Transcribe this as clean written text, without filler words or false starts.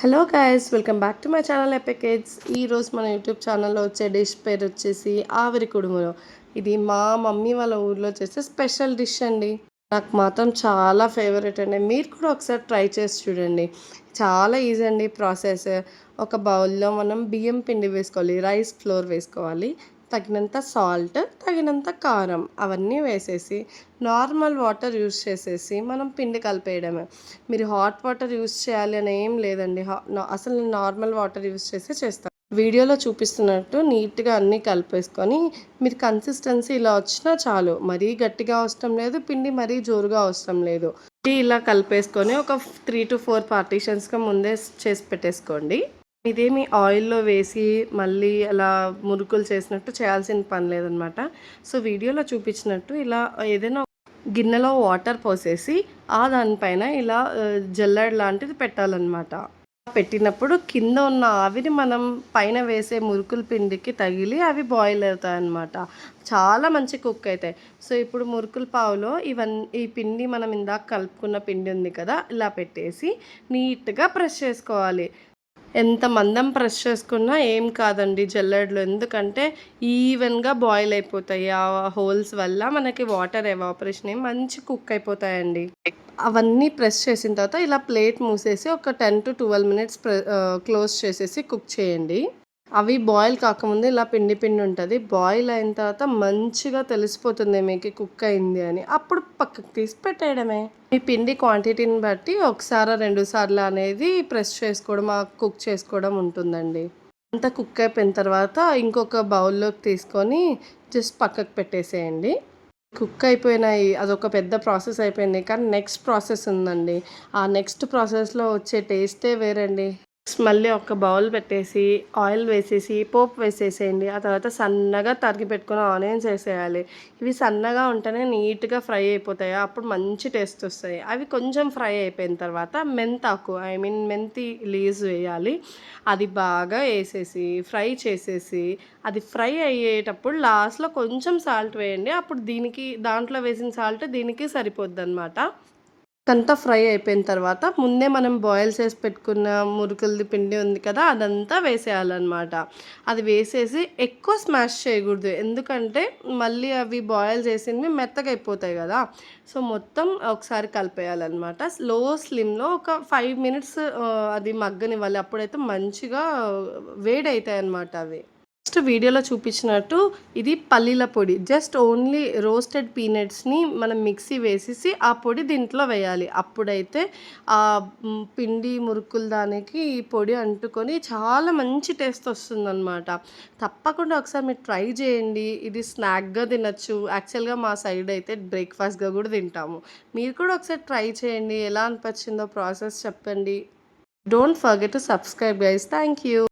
Hello guys, welcome back to my channel epic kids. ఈరోజు మన YouTube ఛానల్లో వచ్చే డిష్ పేరు వచ్చేసి ఆవిరి కుడుములు. ఇది మా మమ్మీ వాళ్ళ ఊర్లో చేసే స్పెషల్ డిష్ అండి. నాకు మాత్రం చాలా ఫేవరెట్ అండి. మీరు కూడా ఒకసారి ట్రై చేసి చూడండి. చాలా ఈజీ అండి ప్రాసెస్. ఒక బౌల్లో మనం బియ్యం పిండి వేసుకోవాలి, రైస్ ఫ్లోర్ వేసుకోవాలి, తగినంత సాల్ట్, తగినంత కారం అవన్నీ వేసేసి నార్మల్ వాటర్ యూస్ చేసేసి మనం పిండి కలిపేయడమే. మీరు హాట్ వాటర్ యూస్ చేయాలి అని ఏం లేదండి. అసలు నేను నార్మల్ వాటర్ యూస్ చేసి చేస్తాను. వీడియోలో చూపిస్తున్నట్టు నీట్గా అన్నీ కలిపేసుకొని మీరు కన్సిస్టెన్సీ ఇలా వచ్చినా చాలు. మరీ గట్టిగా అవసరం లేదు, పిండి మరీ జోరుగా అవసరం లేదు. ఇలా కలిపేసుకొని ఒక 3 to 4 పార్టీషన్స్గా ముందే చేసి పెట్టేసుకోండి. ఇదేమి ఆయిల్లో వేసి మళ్ళీ అలా మురుకులు చేసినట్టు చేయాల్సిన పని లేదనమాట. సో వీడియోలో చూపించినట్టు ఇలా ఏదైనా గిన్నెలో వాటర్ పోసేసి దానిపైన ఇలా జల్లెడ లాంటిది పెట్టాలన్నమాట. పెట్టినప్పుడు కింద ఉన్న ఆవిరి మనం పైన వేసే మురుకుల పిండికి తగిలి అవి బాయిల్ అవుతాయన్నమాట. చాలా మంచి కుక్ అవుతాయి. సో ఇప్పుడు మురుకుల పావులో ఈ పిండి మనం ఇందాక కలుపుకున్న పిండి ఉంది కదా, ఇలా పెట్టేసి నీట్గా ప్రెస్ చేసుకోవాలి. ఎంత మందం ప్రెస్ చేసుకున్నా ఏం కాదండి జల్లెడలో, ఎందుకంటే ఈవెన్గా బాయిల్ అయిపోతాయి. ఆ హోల్స్ వల్ల మనకి వాటర్ ఎవాపరేషన్ అయ్యి మంచి కుక్ అయిపోతాయండి. అవన్నీ ప్రెస్ చేసిన తర్వాత ఇలా ప్లేట్ మూసేసి ఒక 10 to 12 మినిట్స్ క్లోజ్ చేసేసి కుక్ చేయండి. అవి బాయిల్ కాకముందు ఇలా పిండి పిండి ఉంటుంది. బాయిల్ అయిన తర్వాత మంచిగా తెలిసిపోతుంది మీకు కుక్ అయింది అని. అప్పుడు పక్కకు తీసి పెట్టేయడమే. మీ పిండి క్వాంటిటీని బట్టి ఒకసారి 2 సార్లు అనేది ప్రెస్ చేసుకోవడం, కుక్ చేసుకోవడం ఉంటుందండి. అంతా కుక్ అయిపోయిన తర్వాత ఇంకొక బౌల్లోకి తీసుకొని జస్ట్ పక్కకు పెట్టేసేయండి. కుక్ అయిపోయినాయి, అదొక పెద్ద ప్రాసెస్ అయిపోయింది. కానీ నెక్స్ట్ ప్రాసెస్ ఉందండి. ఆ నెక్స్ట్ ప్రాసెస్లో వచ్చే టేస్టే వేరండి. మళ్ళీ ఒక బౌల్ పెట్టేసి ఆయిల్ వేసేసి పోపు వేసేసేయండి. ఆ తర్వాత సన్నగా తరిగి పెట్టుకుని ఆనియన్స్ వేసేయాలి. ఇవి సన్నగా ఉంటేనే నీట్గా ఫ్రై అయిపోతాయి, అప్పుడు మంచి టేస్ట్ వస్తాయి. అవి కొంచెం ఫ్రై అయిపోయిన తర్వాత మెంతాకు మెంతి లీవ్స్ వేయాలి. అది బాగా వేసేసి ఫ్రై చేసేసి అది ఫ్రై అయ్యేటప్పుడు లాస్ట్లో కొంచెం సాల్ట్ వేయండి. అప్పుడు దాంట్లో వేసిన సాల్ట్ దీనికి సరిపోద్ది అనమాట. అంతా ఫ్రై అయిపోయిన తర్వాత ముందే మనం బాయిల్ చేసి పెట్టుకున్న మురుకులది పిండి ఉంది కదా, అదంతా వేసేయాలన్నమాట. అది వేసేసి ఎక్కువ స్మాష్ చేయకూడదు, ఎందుకంటే మళ్ళీ అవి బాయిల్ చేసినవి మెత్తగా అయిపోతాయి కదా. సో మొత్తం ఒకసారి కలిపేయాలన్నమాట. స్లిమ్లో ఒక 5 మినిట్స్ అది మగ్గనివ్వాలి. అప్పుడైతే మంచిగా వేడవుతాయి అన్నమాట అవి. నెక్స్ట్ వీడియోలో చూపించినట్టు ఇది పల్లీల పొడి. జస్ట్ ఓన్లీ రోస్టెడ్ పీనట్స్ని మనం మిక్సీ వేసేసి ఆ పొడి దీంట్లో వేయాలి. అప్పుడైతే ఆ పిండి మురుకులు దానికి ఈ పొడి అంటుకొని చాలా మంచి టేస్ట్ వస్తుందన్నమాట. తప్పకుండా ఒకసారి మీరు ట్రై చేయండి. ఇది స్నాక్గా తినచ్చు. యాక్చువల్గా మా సైడ్ అయితే బ్రేక్ఫాస్ట్గా కూడా తింటాము. మీరు కూడా ఒకసారి ట్రై చేయండి. ఎలా అనిపించిందో ప్రాసెస్ చెప్పండి. Don't forget to subscribe guys. Thank you.